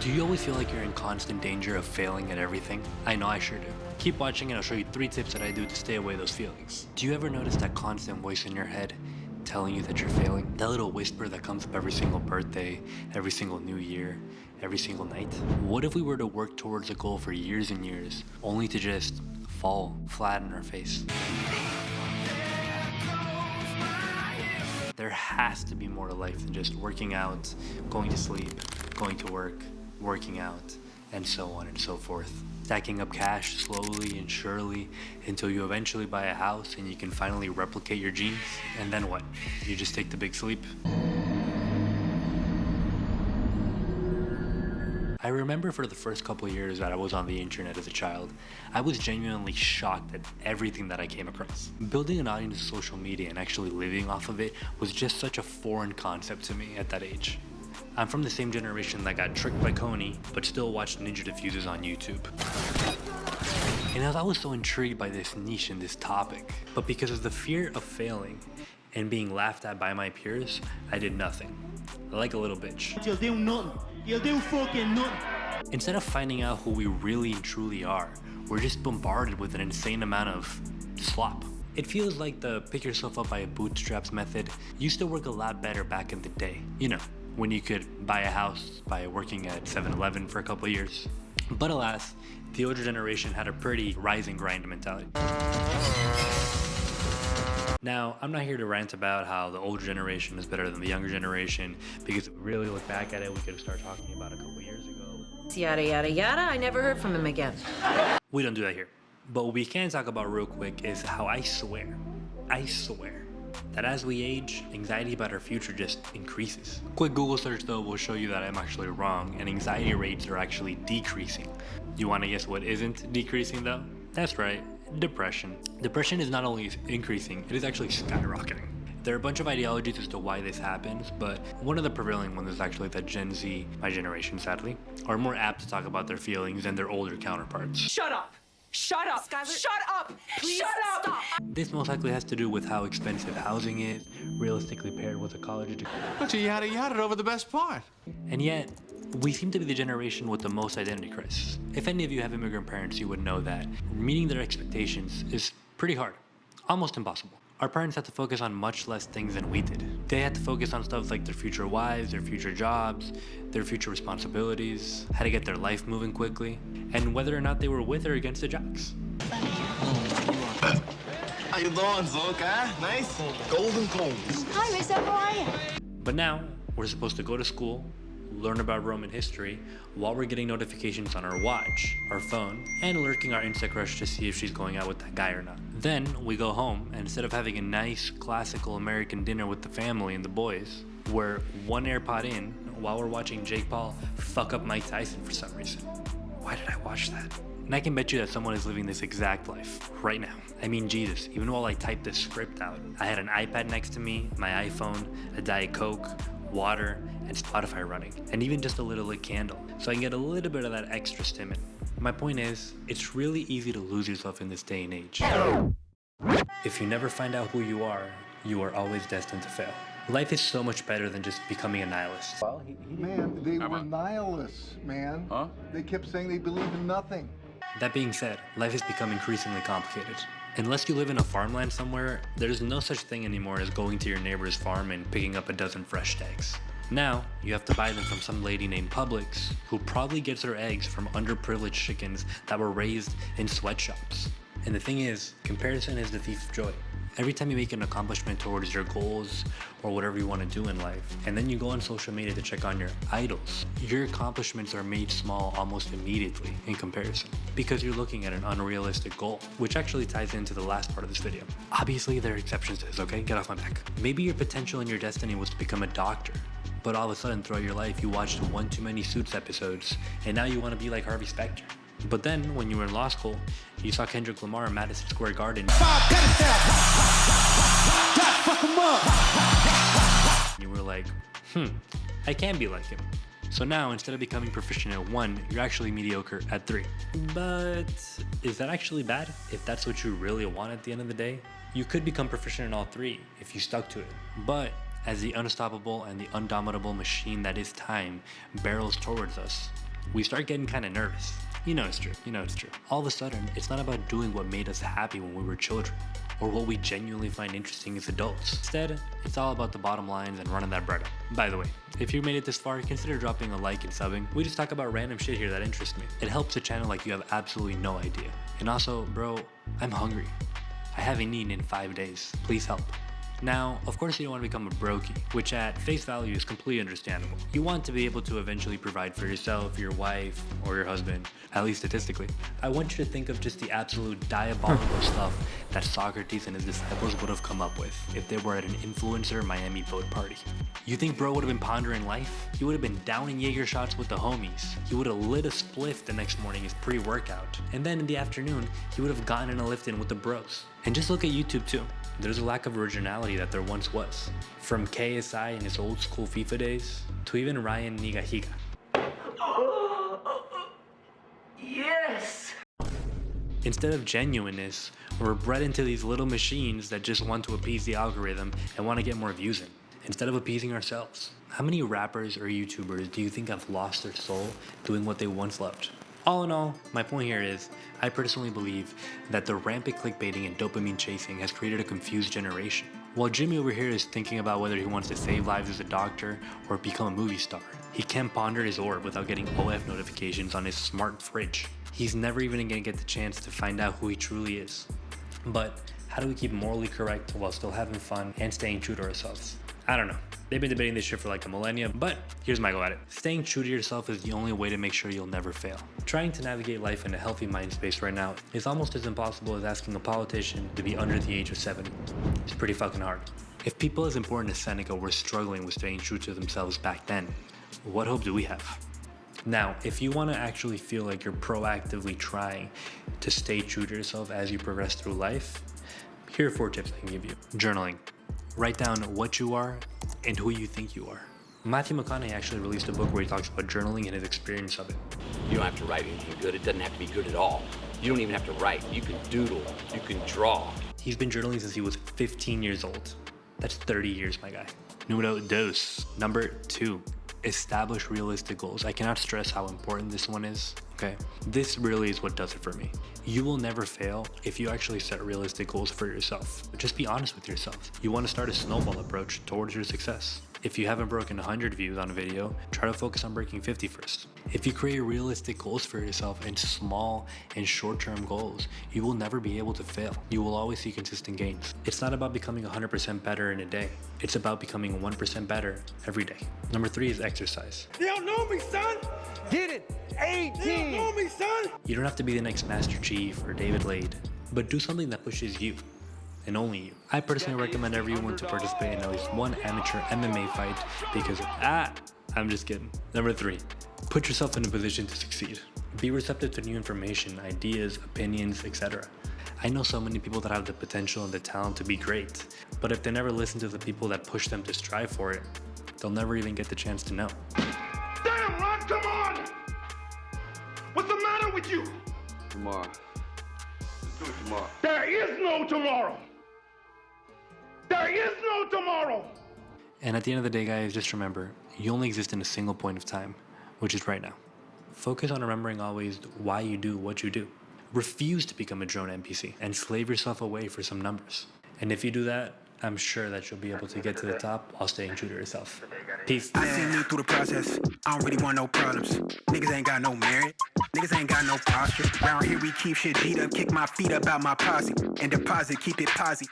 Do you always feel like you're in constant danger of failing at everything? I know I sure do. Keep watching and I'll show you 3 tips that I do to stay away those feelings. Do you ever notice that constant voice in your head telling you that you're failing? That little whisper that comes up every single birthday, every single new year, every single night? What if we were to work towards a goal for years and years, only to just fall flat on our face? There has to be more to life than just working out, going to sleep, going to work, working out, and so on and so forth. Stacking up cash slowly and surely until you eventually buy a house and you can finally replicate your genes. And then what? You just take the big sleep? I remember for the first couple of years that I was on the internet as a child, I was genuinely shocked at everything that I came across. Building an audience on social media and actually living off of it was just such a foreign concept to me at that age. I'm from the same generation that got tricked by Coney, but still watched Ninja Diffusers on YouTube. And I was so intrigued by this niche and this topic, but because of the fear of failing and being laughed at by my peers, I did nothing. Like a little bitch. You'll do nothing. You'll do fucking nothing. Instead of finding out who we really and truly are, we're just bombarded with an insane amount of slop. It feels like the pick yourself up by a bootstraps method used to work a lot better back in the day. You know, when you could buy a house by working at 7-Eleven for a couple of years. But alas, the older generation had a pretty rise and grind mentality. Now, I'm not here to rant about how the older generation is better than the younger generation, because if we really look back at it, we could start talking about a couple years ago. Yada, yada, yada. I never heard from him again. We don't do that here. But what we can talk about real quick is how I swear, that as we age, anxiety about our future just increases. Quick Google search though will show you that I'm actually wrong, and anxiety rates are actually decreasing. You wanna guess what isn't decreasing though? That's right, depression. Depression is not only increasing, it is actually skyrocketing. There are a bunch of ideologies as to why this happens, but one of the prevailing ones is actually that Gen Z, my generation sadly, are more apt to talk about their feelings than their older counterparts. Shut up! Shut up! Skylar, shut up! Please shut up! Stop. This most likely has to do with how expensive housing is, realistically paired with a college degree. But you yada over the best part. And yet, we seem to be the generation with the most identity crisis. If any of you have immigrant parents, you would know that meeting their expectations is pretty hard, almost impossible. Our parents had to focus on much less things than we did. They had to focus on stuff like their future wives, their future jobs, their future responsibilities, how to get their life moving quickly, and whether or not they were with or against the jocks. How you doing, Zoka? Nice. Golden combs. Hi, Miss, how are you? But now, we're supposed to go to school, learn about Roman history, while we're getting notifications on our watch, our phone, and lurking our Insta crush to see if she's going out with that guy or not. Then we go home, and instead of having a nice, classical American dinner with the family and the boys, we're one AirPod in while we're watching Jake Paul fuck up Mike Tyson for some reason. Why did I watch that? And I can bet you that someone is living this exact life right now. I mean, Jesus, even while I typed this script out, I had an iPad next to me, my iPhone, a Diet Coke, water, and Spotify running, and even just a little lit candle, so I can get a little bit of that extra stim in. My point is, it's really easy to lose yourself in this day and age. If you never find out who you are always destined to fail. Life is so much better than just becoming a nihilist. Man, they were nihilists, man. Huh? They kept saying they believe in nothing. That being said, life has become increasingly complicated. Unless you live in a farmland somewhere, there's no such thing anymore as going to your neighbor's farm and picking up a dozen fresh eggs. Now, you have to buy them from some lady named Publix, who probably gets her eggs from underprivileged chickens that were raised in sweatshops. And the thing is, comparison is the thief of joy. Every time you make an accomplishment towards your goals or whatever you want to do in life, and then you go on social media to check on your idols, your accomplishments are made small almost immediately in comparison, because you're looking at an unrealistic goal, which actually ties into the last part of this video. Obviously, there are exceptions to this, okay? Get off my back. Maybe your potential and your destiny was to become a doctor, but all of a sudden throughout your life you watched one too many Suits episodes, and now you want to be like Harvey Specter. But then, when you were in law school, you saw Kendrick Lamar in Madison Square Garden. You were like, I can be like him. So now, instead of becoming proficient at 1, you're actually mediocre at 3. But is that actually bad? If that's what you really want at the end of the day? You could become proficient in all 3 if you stuck to it. But as the unstoppable and the undomitable machine that is time barrels towards us, we start getting kind of nervous. You know it's true. All of a sudden, it's not about doing what made us happy when we were children, or what we genuinely find interesting as adults. Instead, it's all about the bottom lines and running that bread up. By the way, if you made it this far, consider dropping a like and subbing. We just talk about random shit here that interests me. It helps the channel like you have absolutely no idea. And also, bro, I'm hungry. I haven't eaten in 5 days. Please help. Now, of course you don't want to become a brokey, which at face value is completely understandable. You want to be able to eventually provide for yourself, your wife, or your husband, at least statistically. I want you to think of just the absolute diabolical stuff that Socrates and his disciples would have come up with if they were at an influencer Miami boat party. You think bro would have been pondering life? He would have been downing Jaeger shots with the homies. He would have lit a spliff the next morning as pre-workout. And then in the afternoon, he would have gotten in a lift in with the bros. And just look at YouTube too. There's a lack of originality that there once was. From KSI in his old school FIFA days, to even Ryan Nigahiga. Yes! Instead of genuineness, we're bred into these little machines that just want to appease the algorithm and want to get more views in, instead of appeasing ourselves. How many rappers or YouTubers do you think have lost their soul doing what they once loved? All in all, my point here is, I personally believe that the rampant clickbaiting and dopamine chasing has created a confused generation. While Jimmy over here is thinking about whether he wants to save lives as a doctor or become a movie star, he can't ponder his orb without getting OF notifications on his smart fridge. He's never even gonna get the chance to find out who he truly is. But how do we keep morally correct while still having fun and staying true to ourselves? I don't know. They've been debating this shit for like a millennia, but here's my go at it. Staying true to yourself is the only way to make sure you'll never fail. Trying to navigate life in a healthy mind space right now is almost as impossible as asking a politician to be under the age of 70. It's pretty fucking hard. If people as important as Seneca were struggling with staying true to themselves back then, what hope do we have? Now, if you want to actually feel like you're proactively trying to stay true to yourself as you progress through life, here are 4 tips I can give you. Journaling. Write down what you are and who you think you are. Matthew McConaughey actually released a book where he talks about journaling and his experience of it. You don't have to write anything good. It doesn't have to be good at all. You don't even have to write. You can doodle. You can draw. He's been journaling since he was 15 years old. That's 30 years, my guy. Numero dos. Number 2. Establish realistic goals. I cannot stress how important this one is, okay? This really is what does it for me. You will never fail if you actually set realistic goals for yourself. Just be honest with yourself. You want to start a snowball approach towards your success. If you haven't broken 100 views on a video, try to focus on breaking 50 first. If you create realistic goals for yourself and small and short-term goals, you will never be able to fail. You will always see consistent gains. It's not about becoming 100% better in a day. It's about becoming 1% better every day. Number 3 is exercise. They don't know me, son. Get it! 18! They don't know me, son. You don't have to be the next Master Chief or David Lade, but do something that pushes you. And only you. I personally recommend everyone to participate in at least one amateur MMA fight because, I'm just kidding. Number 3, put yourself in a position to succeed. Be receptive to new information, ideas, opinions, etc. I know so many people that have the potential and the talent to be great, but if they never listen to the people that push them to strive for it, they'll never even get the chance to know. Damn, Ron, come on! What's the matter with you? Tomorrow. Let's do it tomorrow. There is no tomorrow. There is no tomorrow. And at the end of the day, guys, just remember, you only exist in a single point of time, which is right now. Focus on remembering always why you do what you do. Refuse to become a drone NPC and slave yourself away for some numbers. And if you do that, I'm sure that you'll be able to get to the top while staying true to yourself. Peace. I seen me through the process. I don't really want no problems. Niggas ain't got no merit. Niggas ain't got no posture. Round here we keep shit G'd up, kick my feet up out my posse, and deposit, keep it posse.